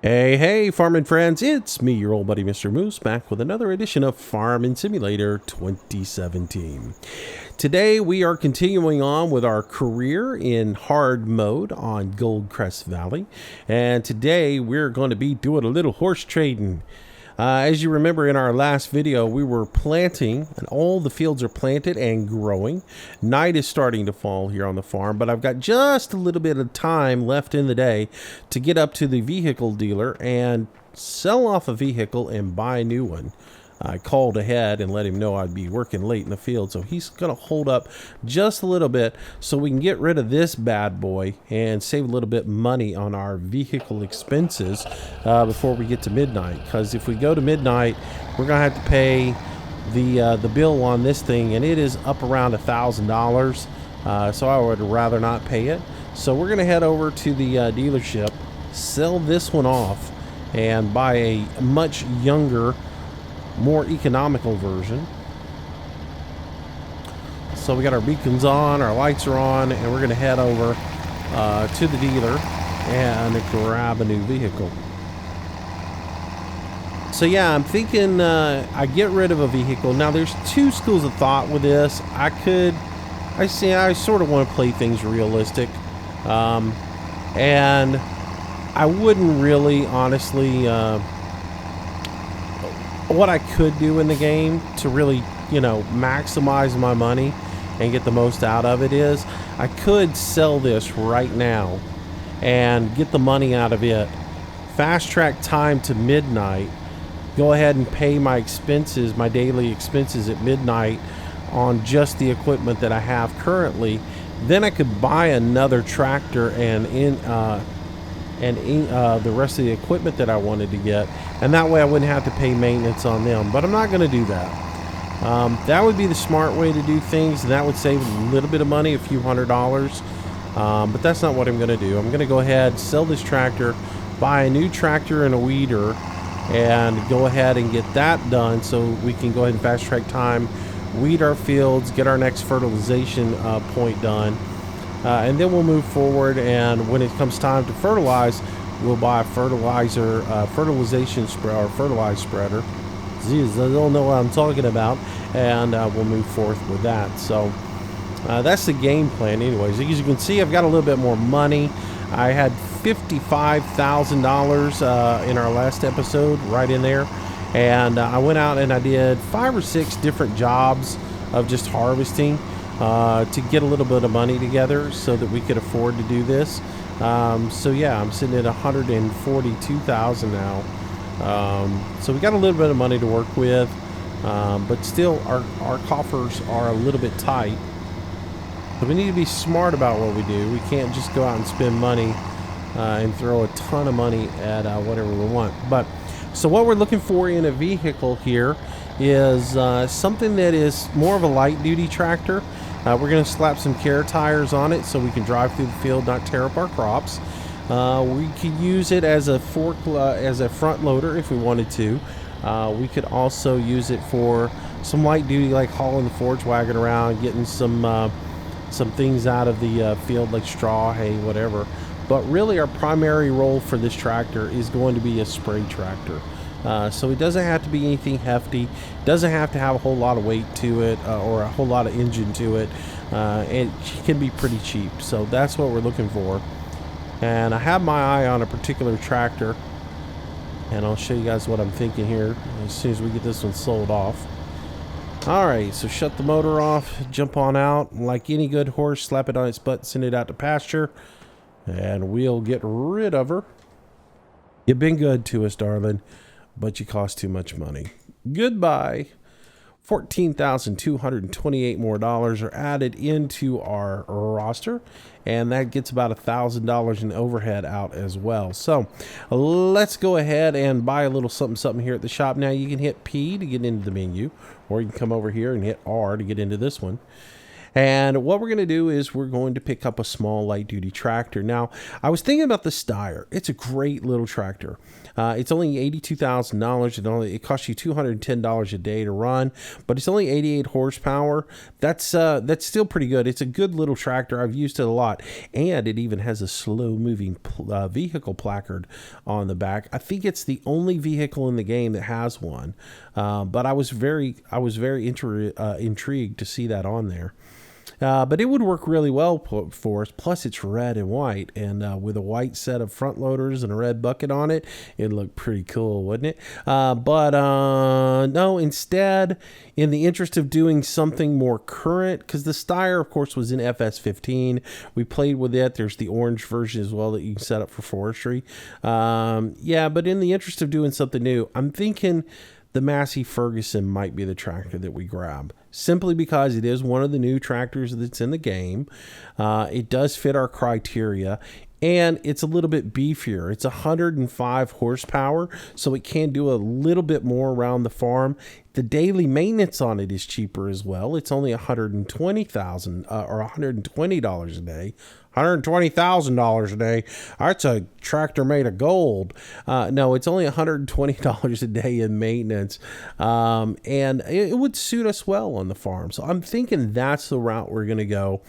Hey, farming friends, it's me, your old buddy Mistermoose, back with another edition of Farming Simulator 2017. Today, we are continuing on with our career in hard mode on Goldcrest Valley, and today we're going to be doing a little horse trading. As you remember in our last video, we were planting, and all the fields are planted and growing. Night is starting to fall here on the farm, but I've got just a little bit of time left in the day to get up to the vehicle dealer and sell off a vehicle and buy a new one. I called ahead and let him know I'd be working late in the field, so he's going to hold up just a little bit so we can get rid of this bad boy and save a little bit money on our vehicle expenses before we get to midnight. Because if we go to midnight, we're going to have to pay the bill on this thing, and it is up around $1,000. So I would rather not pay it. So we're going to head over to the dealership, sell this one off, and buy a much younger, more economical version. So we got our beacons on, our lights are on, and we're going to head over to the dealer and grab a new vehicle. So yeah, I'm thinking I get rid of a vehicle. Now there's two schools of thought with this. I sort of want to play things realistic, and I wouldn't really honestly what I could do in the game to really, maximize my money and get the most out of it is I could sell this right now and get the money out of it, fast track time to midnight, go ahead and pay my expenses, my daily expenses at midnight on just the equipment that I have currently. Then I could buy another tractor and the rest of the equipment that I wanted to get, and that way I wouldn't have to pay maintenance on them. But I'm not going to do that. That would be the smart way to do things, and that would save a little bit of money, a few $100s. But that's not what I'm going to do. I'm going to go ahead, sell this tractor, buy a new tractor and a weeder, and go ahead and get that done so we can go ahead and fast track time, weed our fields, get our next fertilization point done. And then we'll move forward, and when it comes time to fertilize, we'll buy a fertilization spreader or fertilizer spreader. Jeez, I don't know what I'm talking about, and we'll move forth with that. So that's the game plan anyways. As you can see, I've got a little bit more money. I had $55,000 in our last episode, right in there, and I went out and I did 5 or 6 different jobs of just harvesting to get a little bit of money together so that we could afford to do this. So yeah, I'm sitting at 142,000 now. So we got a little bit of money to work with, but still our coffers are a little bit tight. So we need to be smart about what we do. We can't just go out and spend money and throw a ton of money at whatever we want. But so what we're looking for in a vehicle here is something that is more of a light duty tractor. We're going to slap some care tires on it so we can drive through the field, not tear up our crops. We could use it as a as a front loader if we wanted to. We could also use it for some light duty, like hauling the forage wagon around, getting some things out of the field like straw, hay, whatever. But really our primary role for this tractor is going to be a spray tractor. So it doesn't have to be anything hefty, doesn't have to have a whole lot of weight to it or a whole lot of engine to it. It can be pretty cheap, so that's what we're looking for. And I have my eye on a particular tractor, and I'll show you guys what I'm thinking here as soon as we get this one sold off. Alright, so shut the motor off, jump on out, like any good horse, slap it on its butt, send it out to pasture, and we'll get rid of her. You've been good to us, darling, but you cost too much money. Goodbye. $14,228 more dollars are added into our roster, and that gets about $1,000 in overhead out as well. So let's go ahead and buy a little something here at the shop. Now you can hit P to get into the menu, or you can come over here and hit R to get into this one. And what we're going to do is we're going to pick up a small light duty tractor. Now, I was thinking about the Steyr. It's a great little tractor. It's only $82,000. It costs you $210 a day to run, but it's only 88 horsepower. That's still pretty good. It's a good little tractor. I've used it a lot, and it even has a slow-moving vehicle placard on the back. I think it's the only vehicle in the game that has one, but I was very intrigued to see that on there. But it would work really well for us. Plus, it's red and white, and with a white set of front loaders and a red bucket on it, it'd look pretty cool, wouldn't it? But no, instead, in the interest of doing something more current, because the Steyr, of course, was in FS15. We played with it. There's the orange version as well that you can set up for forestry. Yeah, but in the interest of doing something new, I'm thinking the Massey Ferguson might be the tractor that we grab, simply because it is one of the new tractors that's in the game. It does fit our criteria, and it's a little bit beefier. It's 105 horsepower, so it can do a little bit more around the farm. The daily maintenance on it is cheaper as well. It's only $120,000 or $120 a day. $120,000 a day. That's a tractor made of gold. No, it's only $120 a day in maintenance, and it would suit us well on the farm. So I'm thinking that's the route we're going to go.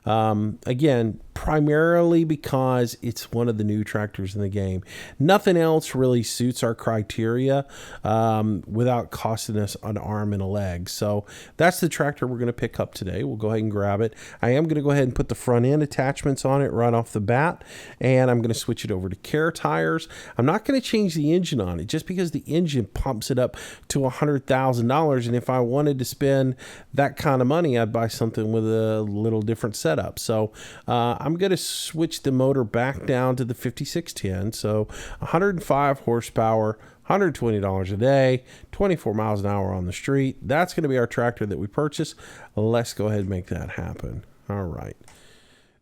Again, primarily because it's one of the new tractors in the game. Nothing else really suits our criteria without costing us an arm and a leg. So that's the tractor we're going to pick up today. We'll go ahead and grab it. I am going to go ahead and put the front end attachments on it right off the bat, and I'm going to switch it over to Care tires. I'm not going to change the engine on it just because the engine pumps it up to $100,000, and if I wanted to spend that kind of money, I'd buy something with a little different setup. So I'm going to switch the motor back down to the 5610. So 105 horsepower, $120 a day, 24 miles an hour on the street. That's going to be our tractor that we purchase. Let's go ahead and make that happen. All right.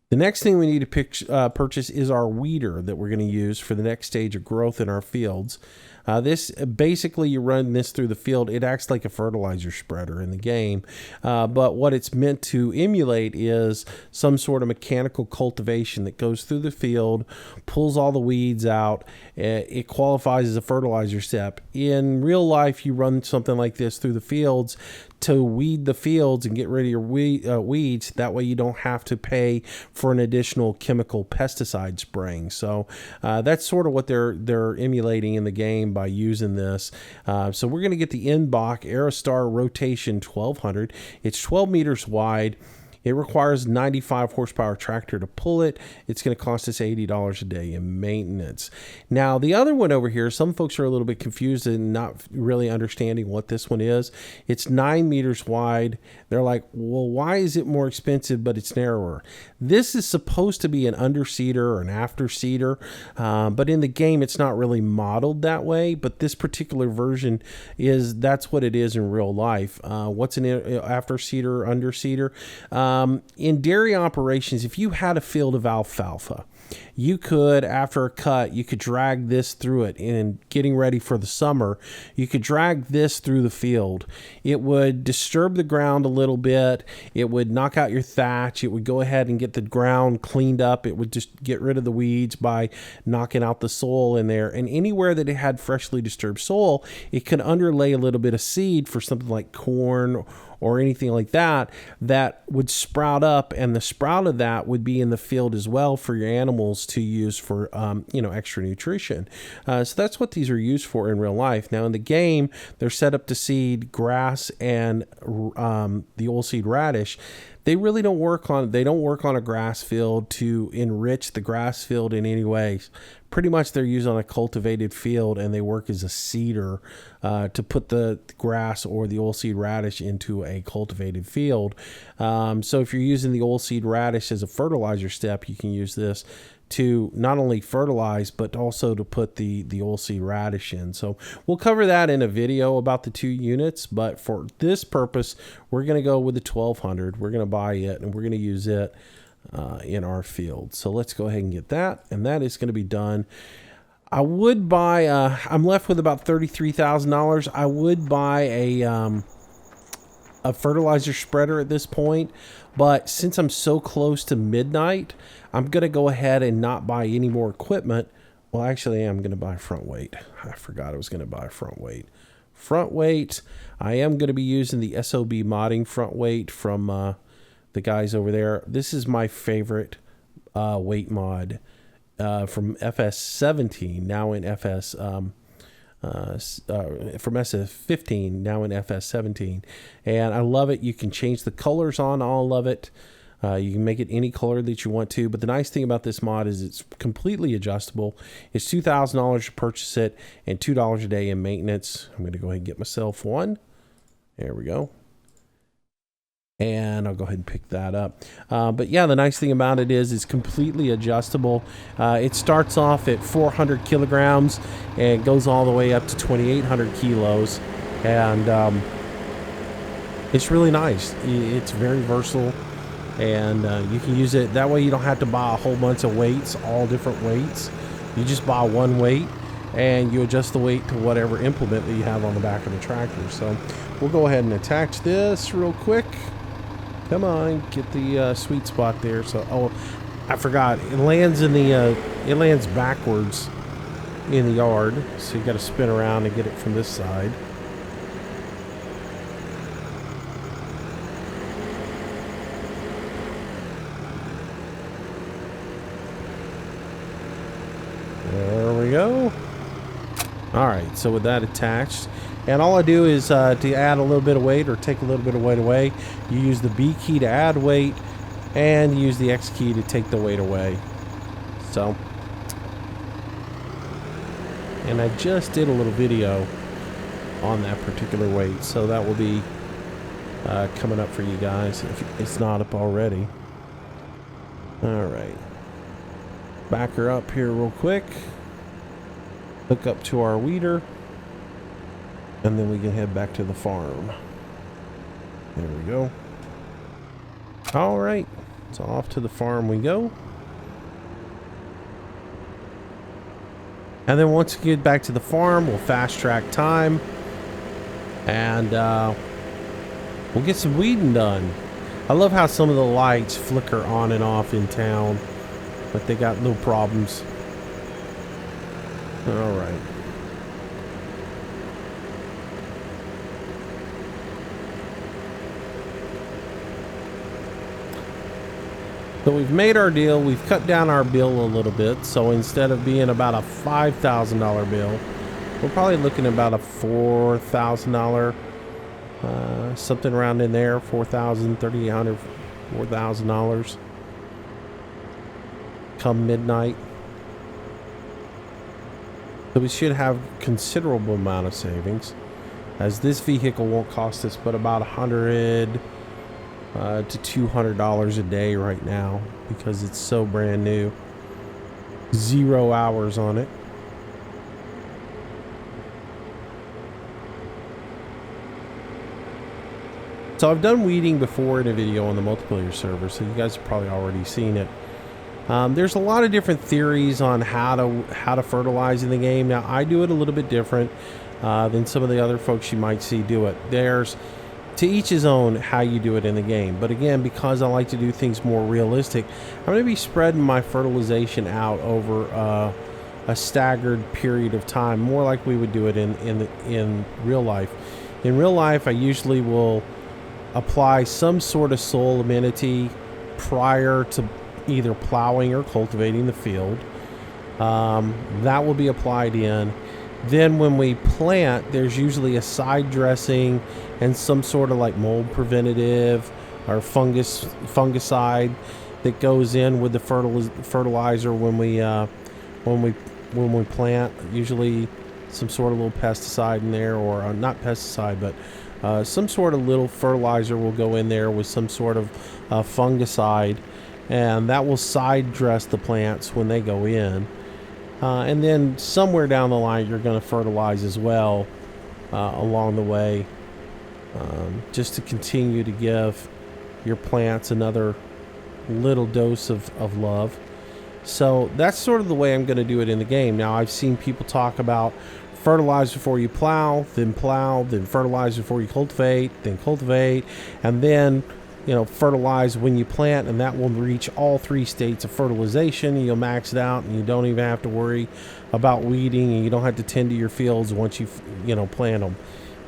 The next thing we need to purchase is our weeder that we're going to use for the next stage of growth in our fields. This basically, you run this through the field. It acts like a fertilizer spreader in the game, but what it's meant to emulate is some sort of mechanical cultivation that goes through the field, pulls all the weeds out. It qualifies as a fertilizer step. In real life, you run something like this through the fields to weed the fields and get rid of your weeds. That way you don't have to pay for an additional chemical pesticide spraying. So that's sort of what they're emulating in the game by using this. So we're going to get the Inbach Aerostar Rotation 1200. It's 12 meters wide. It requires 95 horsepower tractor to pull it. It's going to cost us $80 a day in maintenance. Now, the other one over here, some folks are a little bit confused and not really understanding what this one is. It's 9 meters wide. They're like, well, why is it more expensive, but it's narrower? This is supposed to be an underseater or an afterseater, but in the game, it's not really modeled that way. But this particular version that's what it is in real life. What's an afterseater, underseater? In dairy operations, if you had a field of alfalfa, you could, after a cut, you could drag this through it. And getting ready for the summer, you could drag this through the field. It would disturb the ground a little bit. It would knock out your thatch. It would go ahead and get the ground cleaned up. It would just get rid of the weeds by knocking out the soil in there. And anywhere that it had freshly disturbed soil, it could underlay a little bit of seed for something like corn or anything like that would sprout up, and the sprout of that would be in the field as well for your animals to use for extra nutrition. So that's what these are used for in real life. Now in the game, they're set up to seed grass and the oilseed radish. They really don't work on a grass field to enrich the grass field in any way. Pretty much they're used on a cultivated field, and they work as a seeder to put the grass or the oilseed radish into a cultivated field. So if you're using the oilseed radish as a fertilizer step, you can use this to not only fertilize, but also to put the oilseed radish in. So we'll cover that in a video about the two units, but for this purpose, we're going to go with the 1200. We're going to buy it, and we're going to use it in our field. So let's go ahead and get that, and that is going to be done. I would buy, I'm left with about $33,000. I would buy a fertilizer spreader at this point, but since I'm so close to midnight, I'm going to go ahead and not buy any more equipment. Well, actually, I'm going to buy front weight. I forgot I was going to buy front weight. Front weight, I am going to be using the SOB modding front weight from the guys over there. This is my favorite weight mod from FS17, now in FS from SF15, now in FS17, and I love it. You can change the colors on all of it. You can make it any color that you want to, but the nice thing about this mod is it's completely adjustable. It's $2,000 to purchase it and $2 a day in maintenance. I'm going to go ahead and get myself one. There we go. And I'll go ahead and pick that up. But yeah, the nice thing about it is it's completely adjustable. It starts off at 400 kilograms and goes all the way up to 2,800 kilos. And it's really nice. It's very versatile. And you can use it that way. You don't have to buy a whole bunch of weights, all different weights. You just buy one weight and you adjust the weight to whatever implement that you have on the back of the tractor. So we'll go ahead and attach this real quick. Come on, get the sweet spot there. So, oh, I forgot. It lands in the it lands backwards in the yard, so you got to spin around and get it from this side. There we go. All right, so with that attached, and all I do is to add a little bit of weight or take a little bit of weight away, you use the B key to add weight and use the X key to take the weight away. So, and I just did a little video on that particular weight, so that will be coming up for you guys if it's not up already. All right. Back her up here real quick. Hook up to our weeder. And then we can head back to the farm. There we go. All right. So off to the farm we go. And then once we get back to the farm, we'll fast track time. And we'll get some weeding done. I love how some of the lights flicker on and off in town. But they got no problems. All right. So we've made our deal. We've cut down our bill a little bit. So instead of being about a $5,000 bill, we're probably looking at about a $4,000, something around in there, $4,000, $3,800, $4,000 come midnight. So we should have considerable amount of savings, as this vehicle won't cost us but about $100 to $200 a day right now because it's so brand new. 0 hours on it. So I've done weeding before in a video on the multiplayer server, so you guys have probably already seen it. There's a lot of different theories on how to fertilize in the game. Now I do it a little bit different than some of the other folks you might see do it. There's to each his own how you do it in the game. But again, because I like to do things more realistic, I'm going to be spreading my fertilization out over a staggered period of time, more like we would do it in real life. In real life, I usually will apply some sort of soil amenity prior to either plowing or cultivating the field. That will be applied in. Then when we plant, there's usually a side dressing and some sort of like mold preventative or fungicide that goes in with the fertilizer when we plant. Usually some sort of little pesticide in there, or not pesticide, but some sort of little fertilizer will go in there with some sort of fungicide, and that will side dress the plants when they go in. And then somewhere down the line, you're going to fertilize as well along the way, just to continue to give your plants another little dose of love. So that's sort of the way I'm going to do it in the game. Now, I've seen people talk about fertilize before you plow, then fertilize before you cultivate, and then fertilize when you plant, and that will reach all 3 states of fertilization. You'll max it out, and you don't even have to worry about weeding, and you don't have to tend to your fields once you plant them.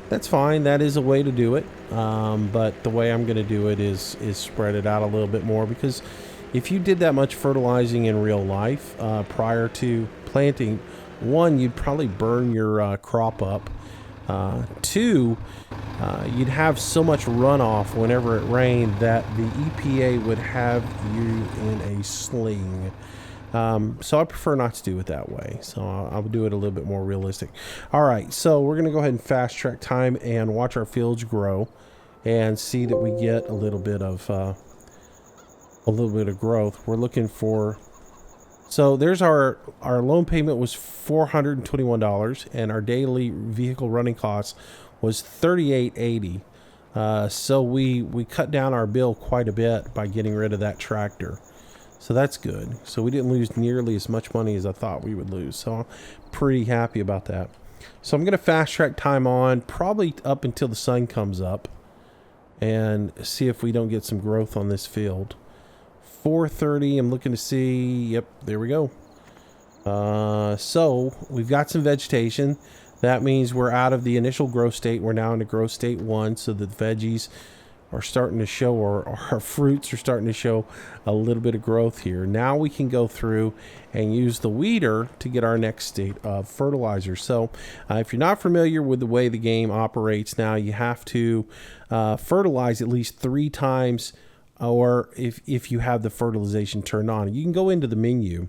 That's fine. That is a way to do it, but the way I'm going to do it is spread it out a little bit more, because if you did that much fertilizing in real life prior to planting, 1, you'd probably burn your crop up. 2, you'd have so much runoff whenever it rained that the EPA would have you in a sling. So I prefer not to do it that way. So I'll do it a little bit more realistic. All right, so we're going to go ahead and fast track time and watch our fields grow and see that we get a little bit of growth. We're looking for, so there's our loan payment was $421, and our daily vehicle running costs was $38.80. So we cut down our bill quite a bit by getting rid of that tractor. So that's good. So we didn't lose nearly as much money as I thought we would lose. So I'm pretty happy about that. So I'm going to fast track time on probably up until the sun comes up and see if we don't get some growth on this field. 4:30, I'm looking to see, yep, there we go. So we've got some vegetation. That means we're out of the initial growth state. We're now into growth state 1, so the veggies are starting to show, or our fruits are starting to show a little bit of growth here. Now we can go through and use the weeder to get our next state of fertilizer. So if you're not familiar with the way the game operates now, you have to fertilize at least 3 times, or if you have the fertilization turned on. You can go into the menu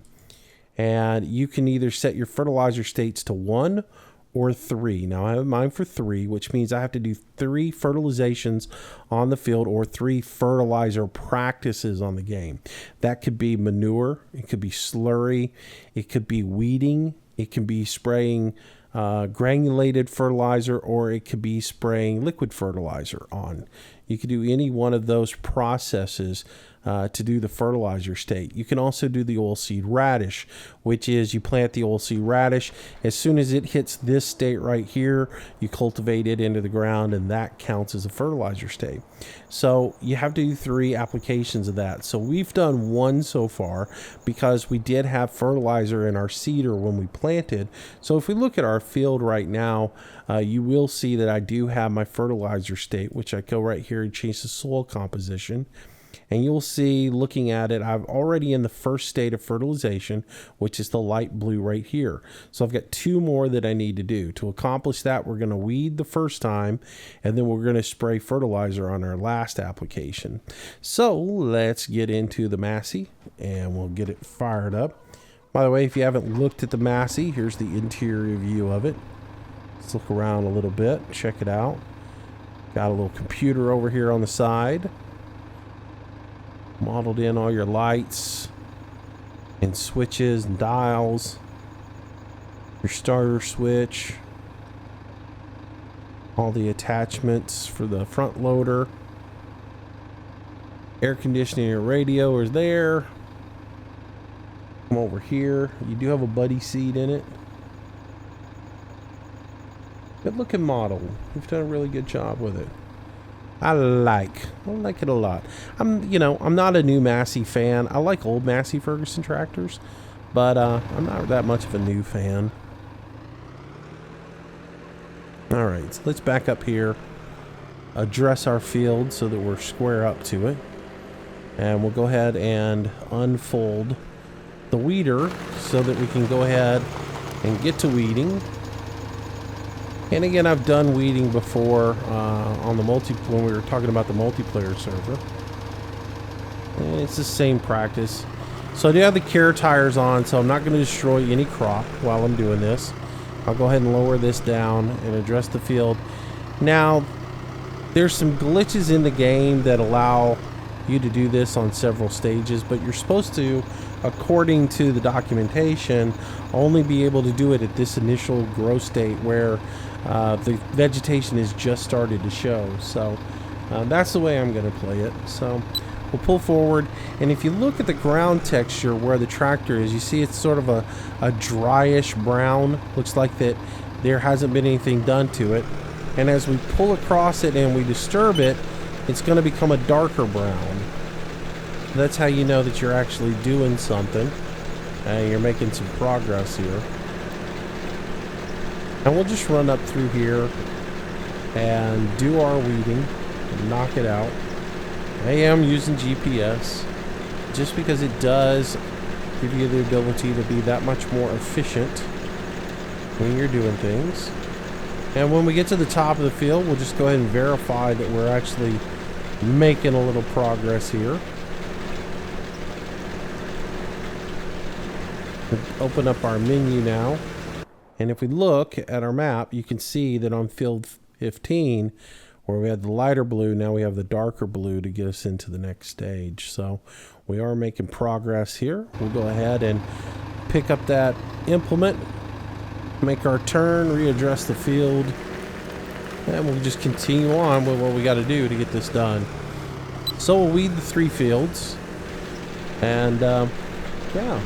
and you can either set your fertilizer states to 1 or 3. Now I have mine for 3, which means I have to do 3 fertilizations on the field, or 3 fertilizer practices on the game. That could be manure, it could be slurry, it could be weeding, it can be spraying granulated fertilizer, or it could be spraying liquid fertilizer on. You could do any one of those processes to do the fertilizer state. You can also do the oilseed radish, which is you plant the oilseed radish. As soon as it hits this state right here, you cultivate it into the ground, and that counts as a fertilizer state. So you have to do 3 applications of that. So we've done 1 so far because we did have fertilizer in our seeder when we planted. So if we look at our field right now, you will see that I do have my fertilizer state, which I go right here and change the soil composition. And you'll see, looking at it, I'm already in the first state of fertilization, which is the light blue right here. So I've got 2 more that I need to do. To accomplish that, we're going to weed the first time, and then we're going to spray fertilizer on our last application. So let's get into the Massey, and we'll get it fired up. By the way, if you haven't looked at the Massey, here's the interior view of it. Let's look around a little bit, check it out. Got a little computer over here on the side. Modeled in all your lights and switches and dials, your starter switch, all the attachments for the front loader, air conditioning and radio is there. Come over here, you do have a buddy seat in it. Good looking model. You've done a really good job with it. I like it a lot. I'm not a new Massey fan. I like old Massey Ferguson tractors, but I'm not that much of a new fan. All right, so let's back up here, address our field so that we're square up to it, and we'll go ahead and unfold the weeder so that we can go ahead and get to weeding. And again, I've done weeding before on the when we were talking about the multiplayer server. And it's the same practice. So I do have the care tires on, so I'm not going to destroy any crop while I'm doing this. I'll go ahead and lower this down and address the field. Now, there's some glitches in the game that allow you to do this on several stages, but you're supposed to, according to the documentation, only be able to do it at this initial growth state where the vegetation is just started to show. So that's the way I'm going to play it. So we'll pull forward, and if you look at the ground texture where the tractor is, you see it's sort of a dryish brown. Looks like that there hasn't been anything done to it. And as we pull across it and we disturb it, it's going to become a darker brown. That's how you know that you're actually doing something and you're making some progress here. And we'll just run up through here and do our weeding and knock it out. I am using GPS just because it does give you the ability to be that much more efficient when you're doing things. And when we get to the top of the field, we'll just go ahead and verify that we're actually making a little progress here. We'll open up our menu now. And if we look at our map, you can see that on field 15, where we had the lighter blue, now we have the darker blue to get us into the next stage. So we are making progress here. We'll go ahead and pick up that implement, make our turn, readdress the field, and we'll just continue on with what we got to do to get this done. So we'll weed the 3 fields, and yeah,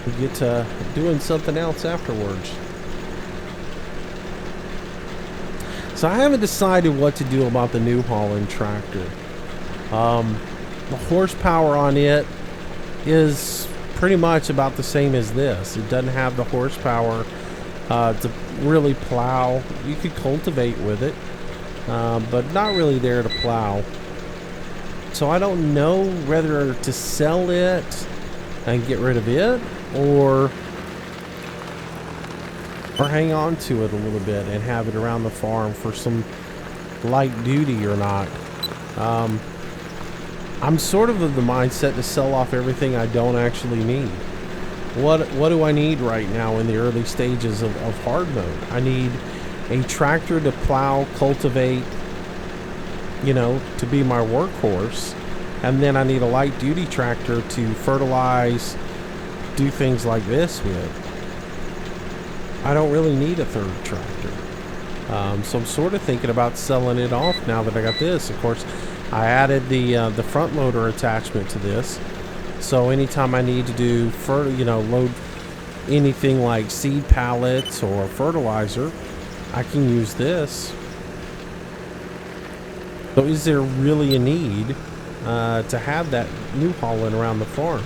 we get to doing something else afterwards. So I haven't decided what to do about the New Holland tractor. The horsepower on it is pretty much about the same as this. It doesn't have the horsepower to really plow. You could cultivate with it, but not really there to plow. So I don't know whether to sell it and get rid of it, or hang on to it a little bit and have it around the farm for some light duty or not. I'm sort of the mindset to sell off everything I don't actually need. What do I need right now in the early stages of hard mode? I need a tractor to plow, cultivate, you know, to be my workhorse. And then I need a light duty tractor to fertilize, do things like this with. I don't really need a third tractor. So I'm sort of thinking about selling it off now that I got this. Of course, I added the front loader attachment to this. So anytime I need to do, load anything like seed pallets or fertilizer, I can use this. So is there really a need to have that New Holland around the farm?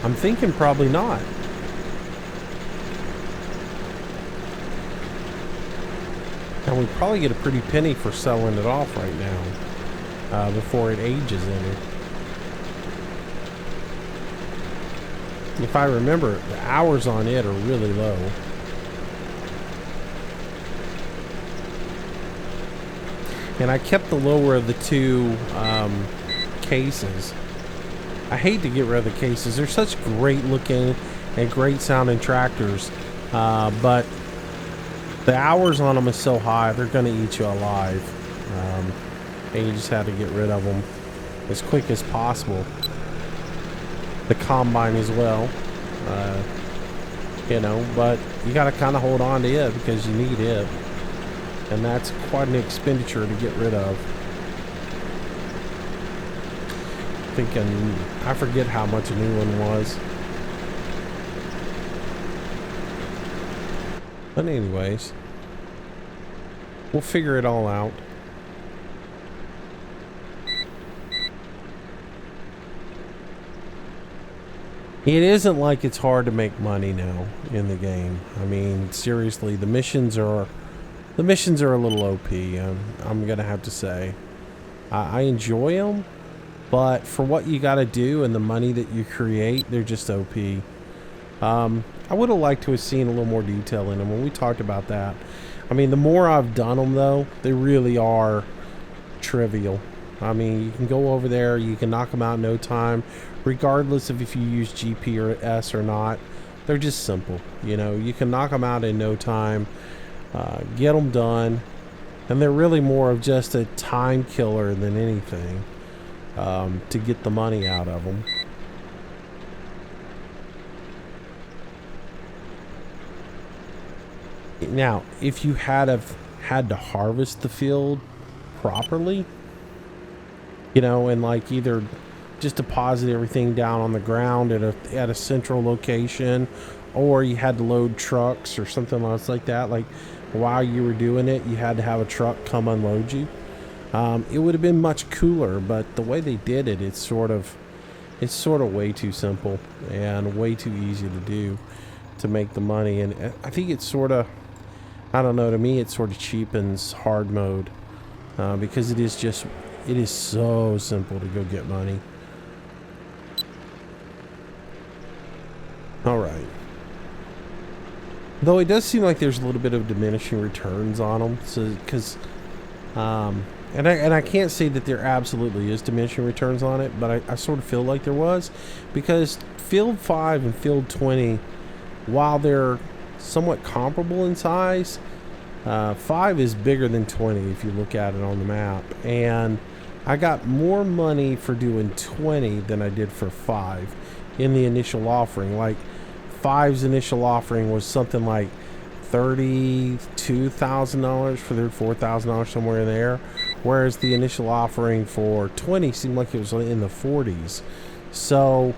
I'm thinking probably not. And we probably get a pretty penny for selling it off right now before it ages any. If I remember, the hours on it are really low. And I kept the lower of the 2 cases. I hate to get rid of the cases. They're such great looking and great sounding tractors, but the hours on them is so high, they're going to eat you alive. And you just have to get rid of them as quick as possible. The combine as well, but you got to kind of hold on to it because you need it. And that's quite an expenditure to get rid of. Thinking, I forget how much a new one was. But anyways, we'll figure it all out. It isn't like it's hard to make money now in the game. I mean, seriously, the missions are a little OP. I'm gonna have to say, I enjoy them, but for what you got to do and the money that you create, they're just OP. I would have liked to have seen a little more detail in them when we talked about that. I mean, the more I've done them, though, they really are trivial. I mean, you can go over there, you can knock them out in no time, regardless of if you use GP or S or not. They're just simple. You can knock them out in no time, get them done, and they're really more of just a time killer than anything to get the money out of them. Now, if you had to harvest the field properly, and like either just deposit everything down on the ground at a central location, or you had to load trucks or something else like that. Like while you were doing it, you had to have a truck come unload you. It would have been much cooler, but the way they did it, it's sort of way too simple and way too easy to do to make the money. And I think it's sort of, I don't know, to me it sort of cheapens hard mode, because it is so simple to go get money. All right. Though it does seem like there's a little bit of diminishing returns on them, so because and I can't say that there absolutely is diminishing returns on it, but I sort of feel like there was, because Field 5 and Field 20, while they're somewhat comparable in size, 5 is bigger than 20 if you look at it on the map, and I got more money for doing 20 than I did for 5 in the initial offering. Like 5's initial offering was something like $32,000 for their $4,000, somewhere in there, whereas the initial offering for 20 seemed like it was in the 40s. So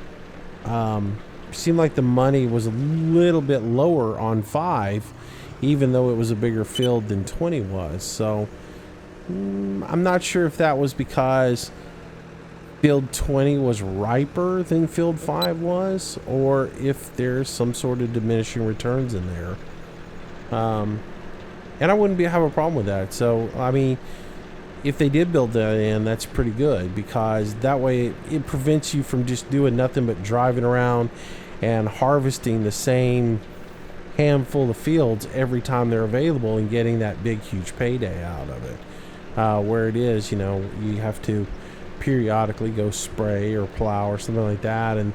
seemed like the money was a little bit lower on 5, even though it was a bigger field than 20 was. So I'm not sure if that was because Field 20 was riper than Field 5 was, or if there's some sort of diminishing returns in there. And I wouldn't have a problem with that. So, I mean, if they did build that in, that's pretty good, because that way it prevents you from just doing nothing but driving around and harvesting the same handful of fields every time they're available and getting that big, huge payday out of it. Where it is, you know, you have to periodically go spray or plow or something like that, and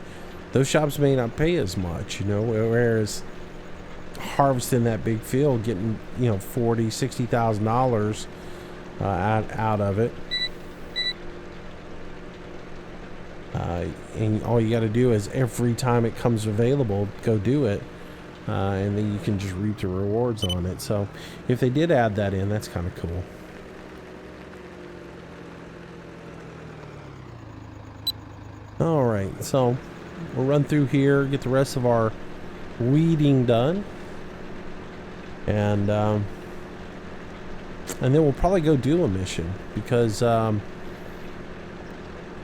those shops may not pay as much, you know, whereas harvesting that big field, getting, you know, $40,000-$60,000 out of it, and all you got to do is every time it comes available, go do it, and then you can just reap the rewards on it. So if they did add that in, that's kind of cool. All right, so we'll run through here, get the rest of our weeding done, and then we'll probably go do a mission, because like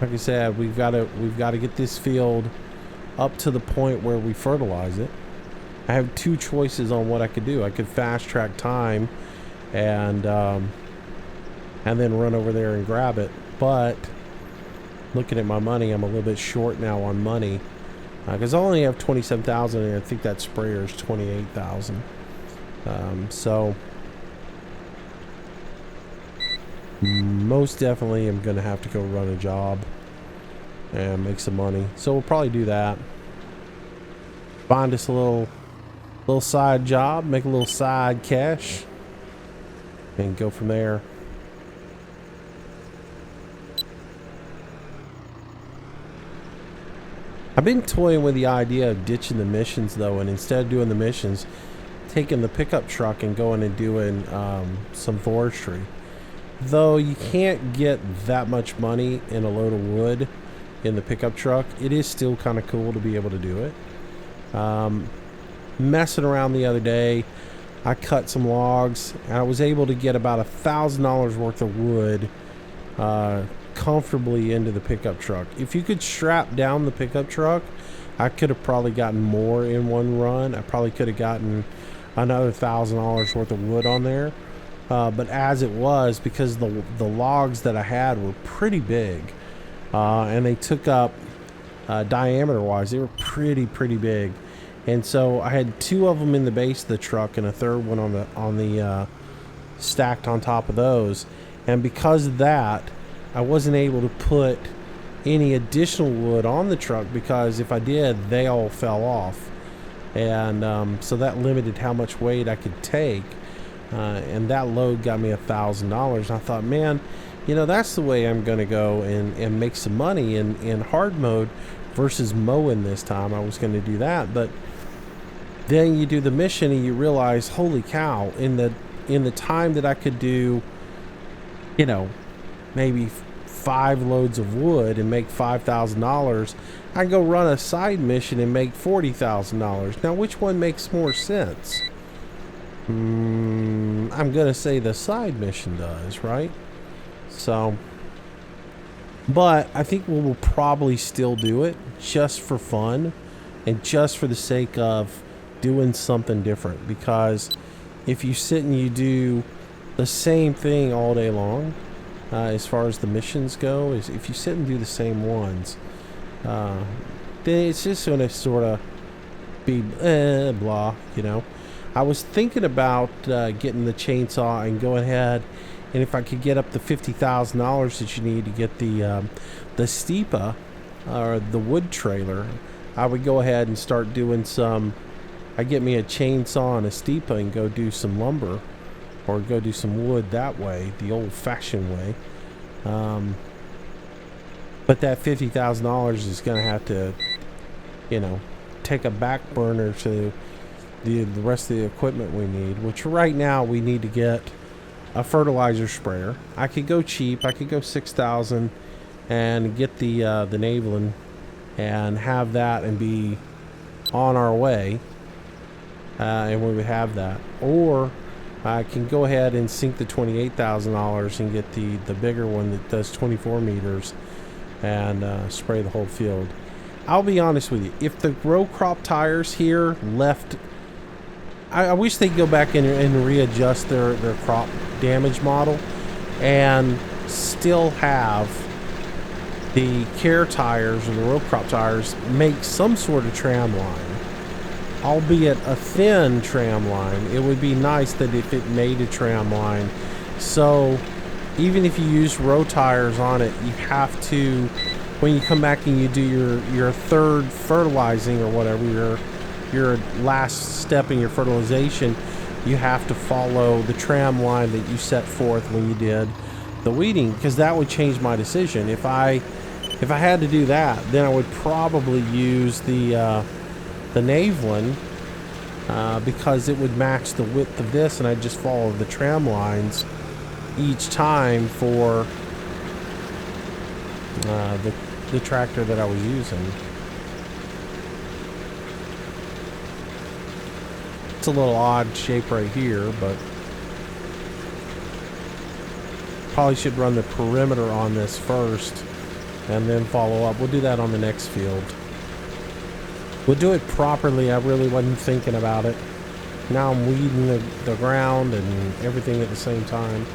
I said, we've got to get this field up to the point where we fertilize it. I have two choices on what I could do. I could fast track time and then run over there and grab it, but looking at my money, I'm a little bit short now on money, because I only have 27,000, and I think that sprayer is 28,000. So most definitely I'm gonna have to go run a job and make some money. So we'll probably do that. Find us a little side job, make a little side cash, and go from there. I've been toying with the idea of ditching the missions, though, and instead of doing the missions, taking the pickup truck and going and doing some forestry. Though you can't get that much money in a load of wood in the pickup truck, it is still kind of cool to be able to do it. Messing around the other day, I cut some logs, and I was able to get about $1,000 worth of wood comfortably into the pickup truck. If you could strap down the pickup truck, I could have probably gotten more in one run. I probably could have gotten another $1,000 worth of wood on there. But as it was, because the logs that I had were pretty big, and they took up diameter wise, they were pretty big, and so I had two of them in the base of the truck and a third one on the stacked on top of those. And because of that, I wasn't able to put any additional wood on the truck, because if I did, they all fell off, and so that limited how much weight I could take. And that load got me $1,000. I thought, man, you know, that's the way I'm going to go and make some money in hard mode versus mowing this time. I was going to do that, but then you do the mission and you realize, holy cow, in the time that I could do, you know, maybe 5 loads of wood and make $5,000, I can go run a side mission and make $40,000. Now, which one makes more sense? I'm gonna say the side mission does, right? So, but I think we will probably still do it just for fun and just for the sake of doing something different. Because if you sit and you do the same thing all day long, as far as the missions go, is if you sit and do the same ones, then it's just gonna sort of be blah, you know. I was thinking about getting the chainsaw and go ahead, and if I could get up to $50,000 that you need to get the steepa or the wood trailer, I would go ahead and start doing some. I get me a chainsaw and a steepa and go do some lumber, or go do some wood that way, the old-fashioned way. But that $50,000 is going to have to, you know, take a back burner to the rest of the equipment we need, which right now we need to get a fertilizer sprayer. I could go cheap. I could go $6,000 and get the Navelin and have that and be on our way, and we would have that. Or I can go ahead and sink the $28,000 and get the bigger one that does 24 meters and spray the whole field. I'll be honest with you, if the row crop tires here left, I wish they'd go back in and readjust their crop damage model and still have the care tires or the row crop tires make some sort of tram line, albeit a thin tram line. It would be nice that if it made a tram line, so even if you use row tires on it, you have to, when you come back and you do your third fertilizing or whatever, your last step in your fertilization, you have to follow the tram line that you set forth when you did the weeding, because that would change my decision. If I had to do that, then I would probably use the Navelin, because it would match the width of this, and I'd just follow the tram lines each time for the tractor that I was using. It's a little odd shape right here, but probably should run the perimeter on this first and then follow up. We'll do that on the next field. We'll do it properly. I really wasn't thinking about it. Now I'm weeding the ground and everything at the same time.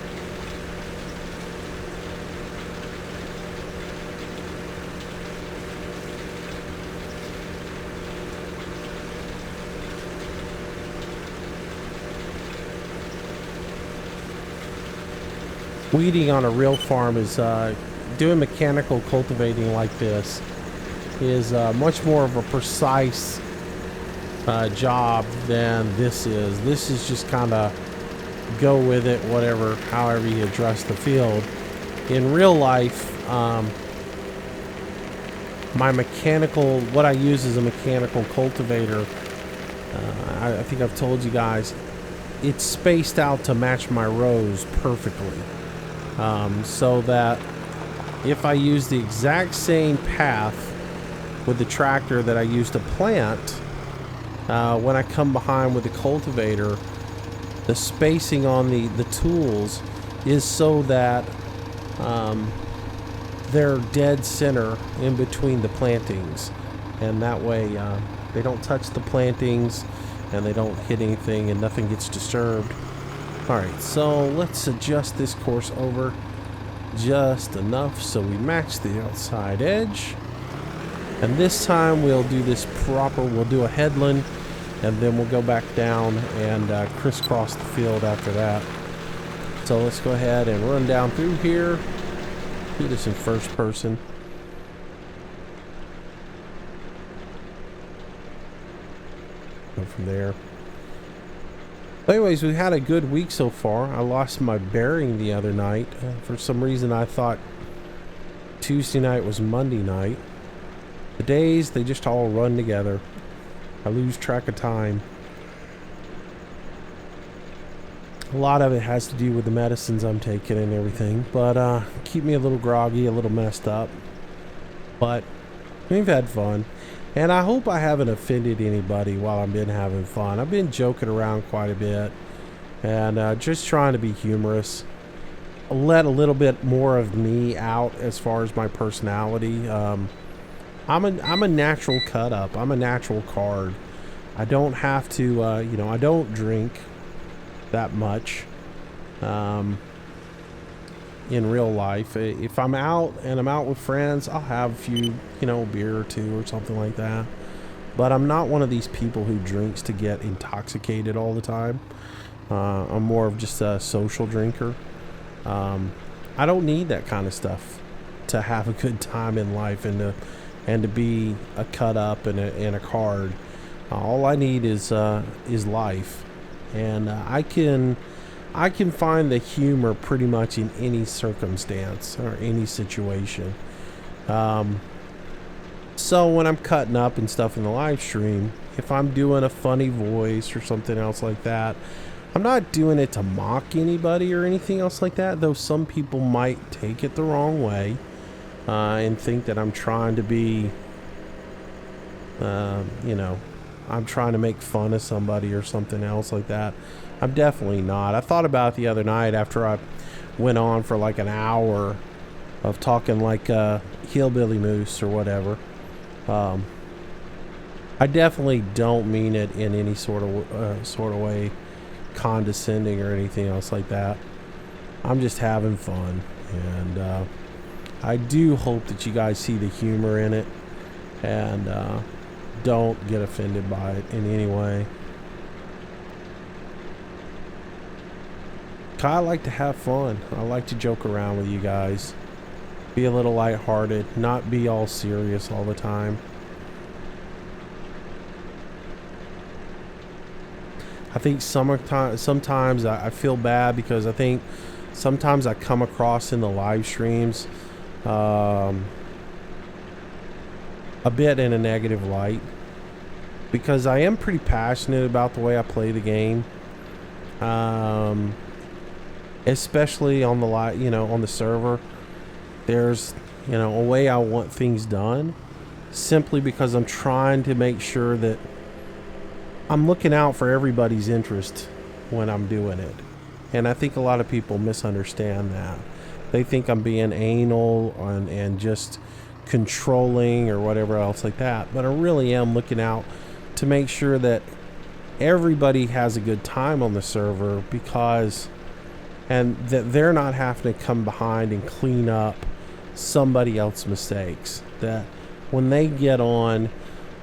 Weeding on a real farm is doing mechanical cultivating like this is much more of a precise job than this is. This is just kind of go with it, whatever, however you address the field. In real life, what I use as a mechanical cultivator, I think I've told you guys, it's spaced out to match my rows perfectly. So that if I use the exact same path with the tractor that I use to plant, when I come behind with the cultivator, the spacing on the tools is so that they're dead center in between the plantings, and that way they don't touch the plantings and they don't hit anything and nothing gets disturbed. Alright, so let's adjust this course over just enough so we match the outside edge. And this time we'll do this proper. We'll do a headland, and then we'll go back down and crisscross the field after that. So let's go ahead and run down through here. Do this in first person. Go from there. Anyways, we had a good week so far. I lost my bearing the other night. For some reason, I thought Tuesday night was Monday night. The days, they just all run together. I lose track of time. A lot of it has to do with the medicines I'm taking and everything, but keep me a little groggy, a little messed up. But we've had fun, and I hope I haven't offended anybody while I've been having fun. I've been joking around quite a bit, and just trying to be humorous. Let a little bit more of me out as far as my personality. I'm a natural cut up. I'm a natural card. I don't have to, I don't drink that much in real life. If I'm out and I'm out with friends, I'll have a few, beer or two or something like that. But I'm not one of these people who drinks to get intoxicated all the time. I'm more of just a social drinker. I don't need that kind of stuff to have a good time in life and to be a cut up and a card. All I need is life, and I can find the humor pretty much in any circumstance or any situation. So when I'm cutting up and stuff in the live stream, if I'm doing a funny voice or something else like that, I'm not doing it to mock anybody or anything else like that, though some people might take it the wrong way and think that I'm trying to be, I'm trying to make fun of somebody or something else like that. I'm definitely not. I thought about it the other night after I went on for like an hour of talking like hillbilly moose or whatever. I definitely don't mean it in any sort of way condescending or anything else like that. I'm just having fun, and I do hope that you guys see the humor in it and don't get offended by it in any way. I like to have fun. I like to joke around with you guys, be a little lighthearted, not be all serious all the time. I think sometimes I feel bad because I think sometimes I come across in the live streams a bit in a negative light, because I am pretty passionate about the way I play the game, especially on the on the server. There's a way I want things done, simply because I'm trying to make sure that I'm looking out for everybody's interest when I'm doing it. And I think a lot of people misunderstand that. They think I'm being anal and just controlling or whatever else like that. But I really am looking out to make sure that everybody has a good time on the server, and that they're not having to come behind and clean up somebody else's mistakes. That when they get on,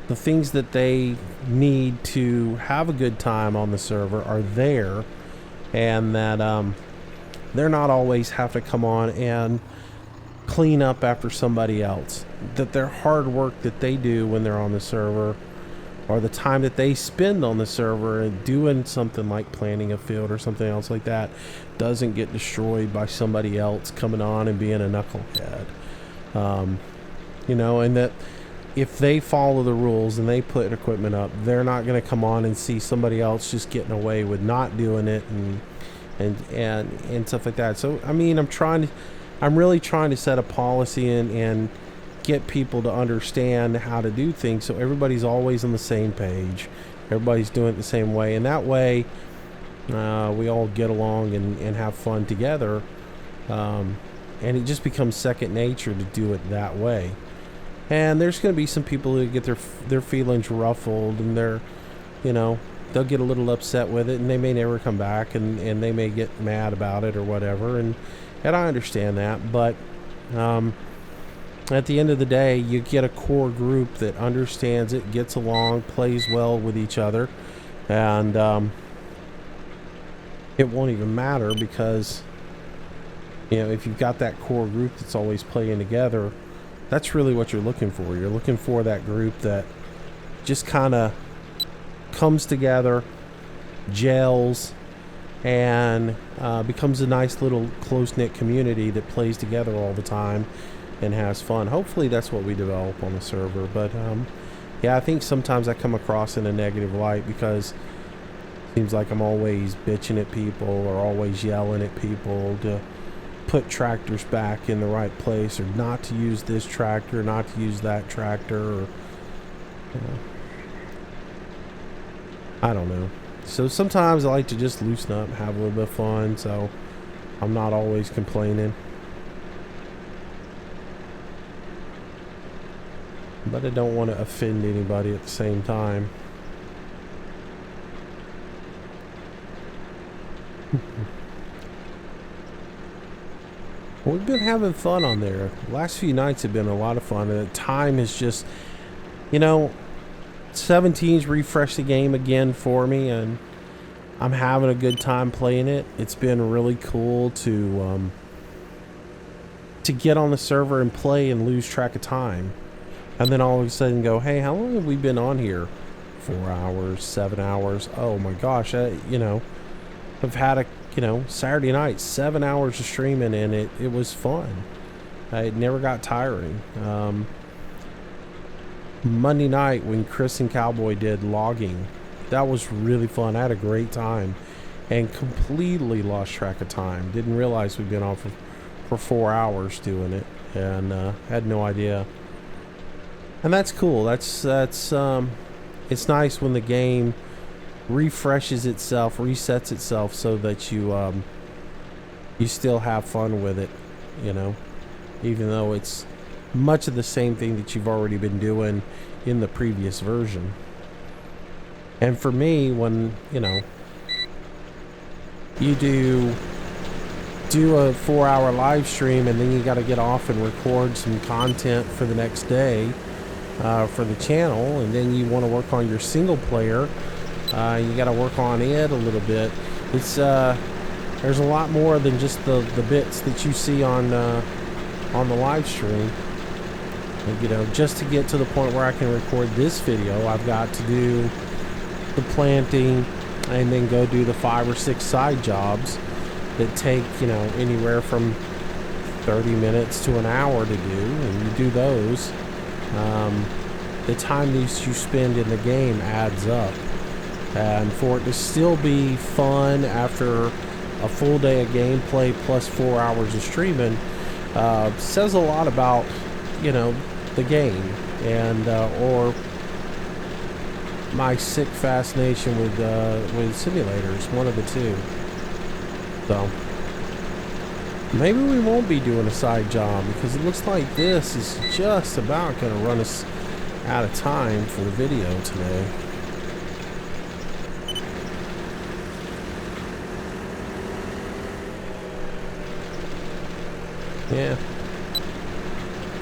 the things that they need to have a good time on the server are there, and that they're not always have to come on and clean up after somebody else. That their hard work that they do when they're on the server, or the time that they spend on the server and doing something like planting a field or something else like that, doesn't get destroyed by somebody else coming on and being a knucklehead. And that if they follow the rules and they put equipment up, they're not going to come on and see somebody else just getting away with not doing it and stuff like that. So I mean, I'm really trying to set a policy and get people to understand how to do things, so everybody's always on the same page, everybody's doing it the same way, and that way we all get along and have fun together, and it just becomes second nature to do it that way. And there's going to be some people who get their feelings ruffled, and they'll get a little upset with it, and they may never come back, and they may get mad about it or whatever, and I understand that. But at the end of the day, you get a core group that understands it, gets along, plays well with each other, and it won't even matter, because if you've got that core group that's always playing together, that's really what you're looking for. You're looking for that group that just kind of comes together, gels, and becomes a nice little close-knit community that plays together all the time and has fun. Hopefully that's what we develop on the server. But I think sometimes I come across in a negative light, because Seems like I'm always bitching at people or always yelling at people to put tractors back in the right place, or not to use this tractor, not to use that tractor, or I don't know. So sometimes I like to just loosen up and have a little bit of fun, so I'm not always complaining. But I don't want to offend anybody at the same time. We've been having fun on there. The last few nights have been a lot of fun, and the time is just, 17's refreshed the game again for me, and I'm having a good time playing it. It's been really cool to get on the server and play and lose track of time, and then all of a sudden go, hey, how long have we been on here? 4 hours, 7 hours. Oh my gosh, I've had a Saturday night, 7 hours of streaming, and it was fun. It never got tiring. Monday night when Chris and Cowboy did logging, that was really fun. I had a great time and completely lost track of time. Didn't realize we'd been on for 4 hours doing it, and had no idea. And that's cool. That's it's nice when the game refreshes itself, resets itself, so that you still have fun with it, even though it's much of the same thing that you've already been doing in the previous version. And for me, when you do a 4-hour live stream, and then you got to get off and record some content for the next day for the channel, and then you want to work on your single player, you got to work on it a little bit. It's there's a lot more than just the bits that you see on the live stream. And, just to get to the point where I can record this video, I've got to do the planting and then go do the 5 or 6 side jobs that take anywhere from 30 minutes to an hour to do, and you do those. The time that you spend in the game adds up, and for it to still be fun after a full day of gameplay plus 4 hours of streaming says a lot about the game, and or my sick fascination with simulators, one of the two. So maybe we won't be doing a side job, because it looks like this is just about going to run us out of time for the video today. Yeah.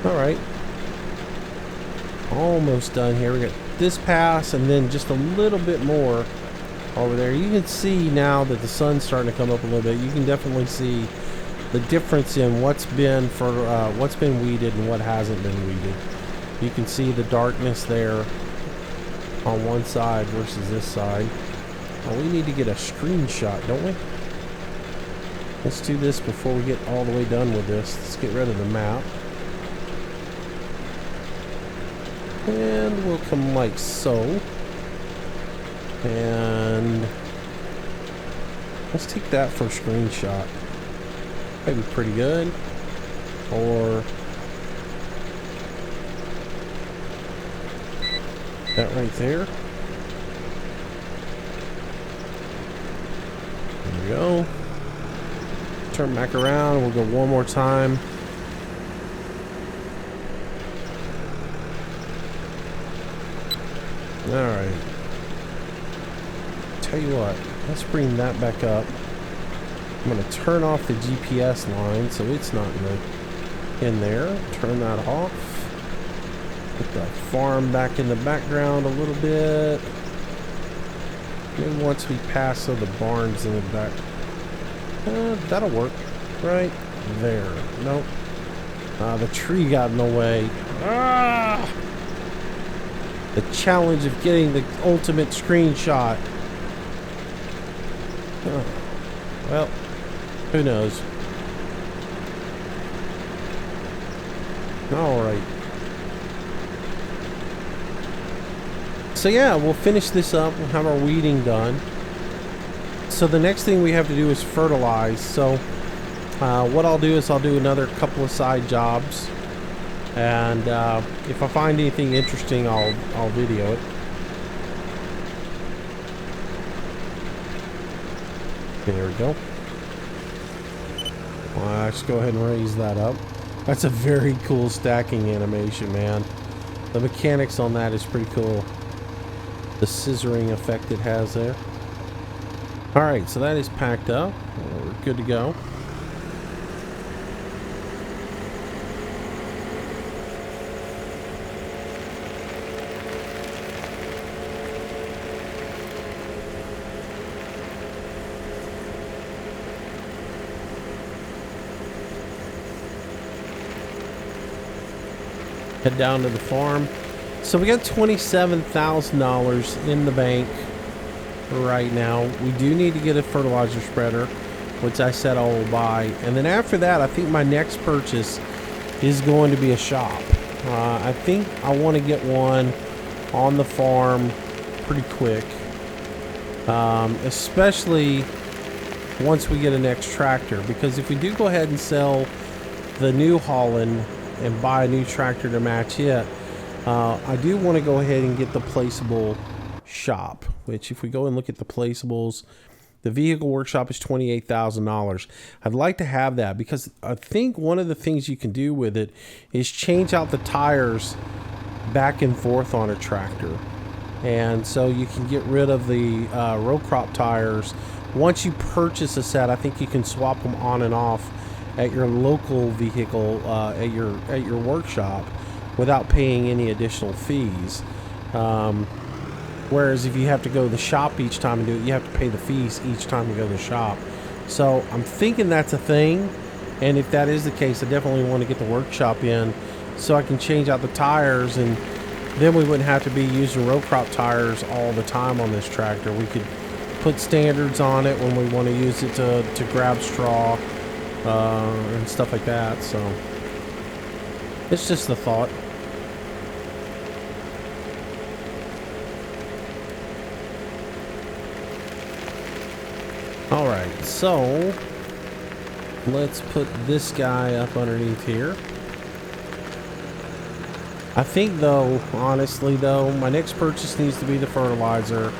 All right. Almost done here. We got this pass and then just a little bit more over there. You can see now that the sun's starting to come up a little bit. You can definitely see the difference in what's been weeded and what hasn't been weeded. You can see the darkness there on one side versus this side. Oh, we need to get a screenshot, don't we? Let's do this before we get all the way done with this. Let's get rid of the map. And we'll come like so. And let's take that for a screenshot. Maybe pretty good. Or that right there. There we go. Turn back around. We'll go one more time. Alright. Tell you what, let's bring that back up. I'm going to turn off the GPS line so it's not in there. Turn that off. Put the farm back in the background a little bit. Maybe once we pass the barns in the back. That'll work. Right there. Nope. The tree got in the way. Ah! The challenge of getting the ultimate screenshot. Oh. Well, who knows? Alright. So yeah, we'll finish this up. We'll have our weeding done. So the next thing we have to do is fertilize. So what I'll do is I'll do another couple of side jobs, and if I find anything interesting, I'll video it. There we go. Well, let's go ahead and raise that up. That's a very cool stacking animation, man. The mechanics on that is pretty cool. The scissoring effect it has there. Alright, so that is packed up. We're good to go. Head down to the farm. So we got $27,000 in the bank right now. We do need to get a fertilizer spreader, which I said I will buy. And then after that, I think my next purchase is going to be a shop. I think I want to get one on the farm pretty quick. Especially once we get a next tractor. Because if we do go ahead and sell the New Holland and buy a new tractor to match it, I do want to go ahead and get the placeable shop, which if we go and look at the placeables, the vehicle workshop is $28,000. I'd like to have that because I think one of the things you can do with it is change out the tires back and forth on a tractor. And so you can get rid of the row crop tires. Once you purchase a set, I think you can swap them on and off at your local vehicle, at your workshop, without paying any additional fees. Whereas if you have to go to the shop each time and do it, you have to pay the fees each time you go to the shop. So I'm thinking that's a thing, and if that is the case, I definitely want to get the workshop in so I can change out the tires, and then we wouldn't have to be using row crop tires all the time on this tractor. We could put standards on it when we want to use it to grab straw and stuff like that. So it's just a thought. All right, so let's put this guy up underneath here. I think though, honestly though, my next purchase needs to be the fertilizer,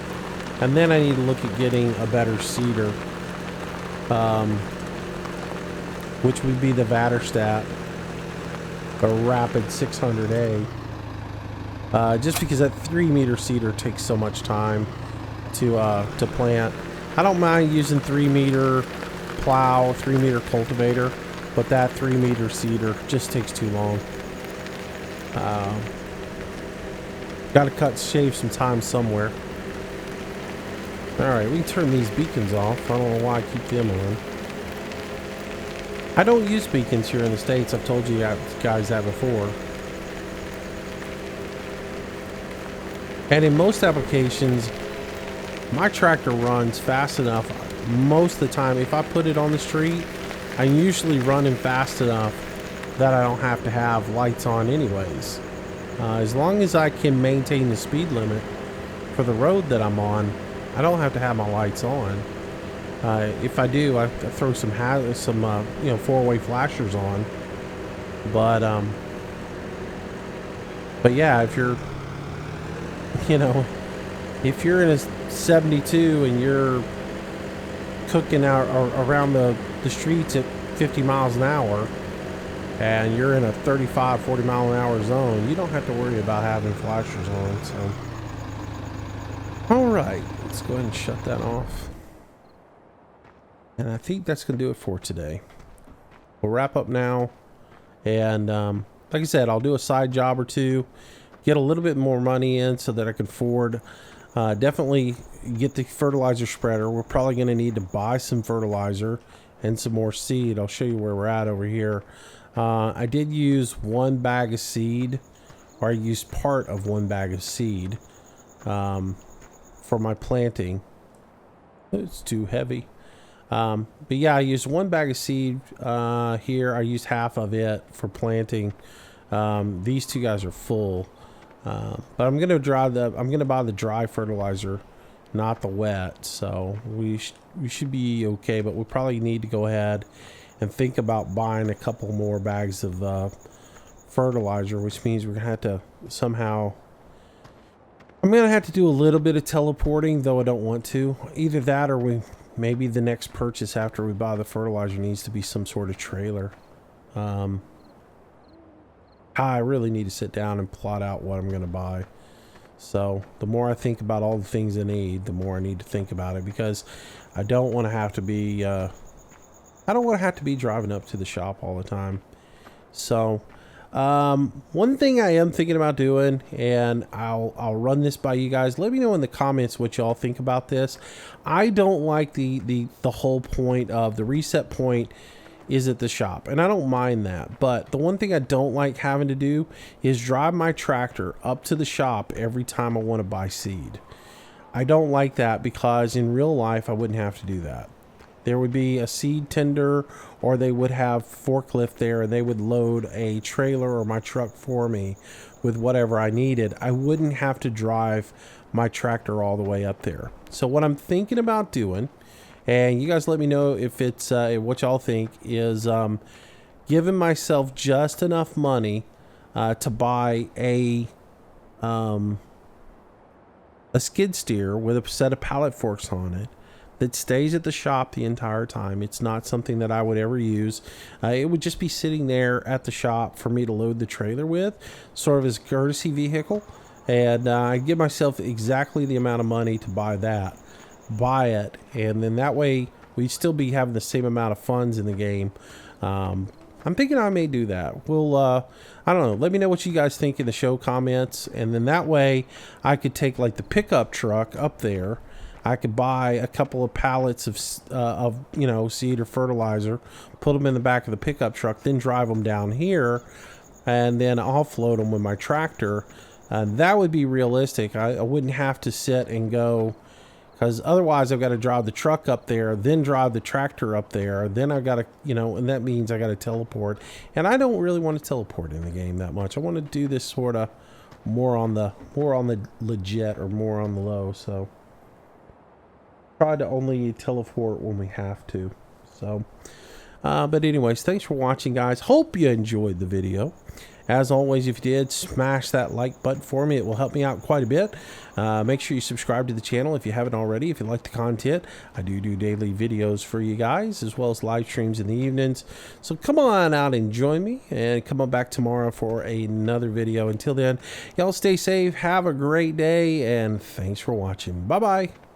and then I need to look at getting a better seeder, which would be the Vatterstadt, the Rapid 600A, just because that 3-meter seeder takes so much time to plant. I don't mind using 3-meter plow, 3-meter cultivator, but that 3-meter seeder just takes too long. Got to shave some time somewhere. Alright, we can turn these beacons off. I don't know why I keep them on. I don't use beacons here in the States. I've told you guys that before. And in most applications, my tractor runs fast enough. Most of the time, if I put it on the street, I'm usually running fast enough that I don't have to have lights on anyways. As long as I can maintain the speed limit for the road that I'm on, I don't have to have my lights on. If I do, I throw some four-way flashers on. But yeah, if you're, if you're in a 72 and you're cooking out around the streets at 50 miles an hour, and you're in a 35-40 mile an hour zone, you don't have to worry about having flashers on. So, all right, let's go ahead and shut that off. And I think that's going to do it for today. We'll wrap up now. And like I said, I'll do a side job or two, get a little bit more money in so that I can afford, definitely get the fertilizer spreader. We're probably going to need to buy some fertilizer and some more seed. I'll show you where we're at over here. I did use one bag of seed, or I used part of one bag of seed for my planting. It's too heavy. But yeah, I used one bag of seed here. I used half of it for planting. These two guys are full. But I'm gonna buy the dry fertilizer not the wet. So we should be okay, but we probably need to go ahead and think about buying a couple more bags of fertilizer, which means we're gonna have to somehow, I'm gonna have to do a little bit of teleporting, though I don't want to. Either that or maybe the next purchase after we buy the fertilizer needs to be some sort of trailer. I really need to sit down and plot out what I'm gonna buy. So the more I think about all the things I need, the more I need to think about it, because I don't want to have to be I don't want to have to be driving up to the shop all the time. So one thing I am thinking about doing, and I'll run this by you guys. Let me know in the comments what y'all think about this. I don't like the whole point of the reset point is at the shop, and I don't mind that, but the one thing I don't like having to do is drive my tractor up to the shop every time I want to buy seed. I don't like that, because in real life I wouldn't have to do that. There would be a seed tender, or they would have forklift there and they would load a trailer or my truck for me with whatever I needed. I wouldn't have to drive my tractor all the way up there. So what I'm thinking about doing, and you guys let me know if it's what y'all think, is giving myself just enough money to buy a skid steer with a set of pallet forks on it that stays at the shop the entire time. It's not something that I would ever use. It would just be sitting there at the shop for me to load the trailer with, sort of as a courtesy vehicle. And I give myself exactly the amount of money to buy that. Buy it, and then that way we'd still be having the same amount of funds in the game. I'm thinking I may do that. We'll I don't know, let me know what you guys think in the show comments, and then that way I could take like the pickup truck up there. I could buy a couple of pallets of you know, seed or fertilizer, put them in the back of the pickup truck, then drive them down here, and then offload them with my tractor. That would be realistic. I wouldn't have to sit and go, because otherwise I've got to drive the truck up there, then drive the tractor up there, then I've got to, you know, and that means I got to teleport. And I don't really want to teleport in the game that much. I want to do this sort of more on the legit, or more on the low. So try to only teleport when we have to. So but anyways, thanks for watching, guys. Hope you enjoyed the video. As always, if you did, smash that like button for me. It will help me out quite a bit. Make sure you subscribe to the channel if you haven't already. If you like the content, I do daily videos for you guys, as well as live streams in the evenings. So come on out and join me, and come on back tomorrow for another video. Until then, y'all stay safe, have a great day, and thanks for watching. Bye-bye.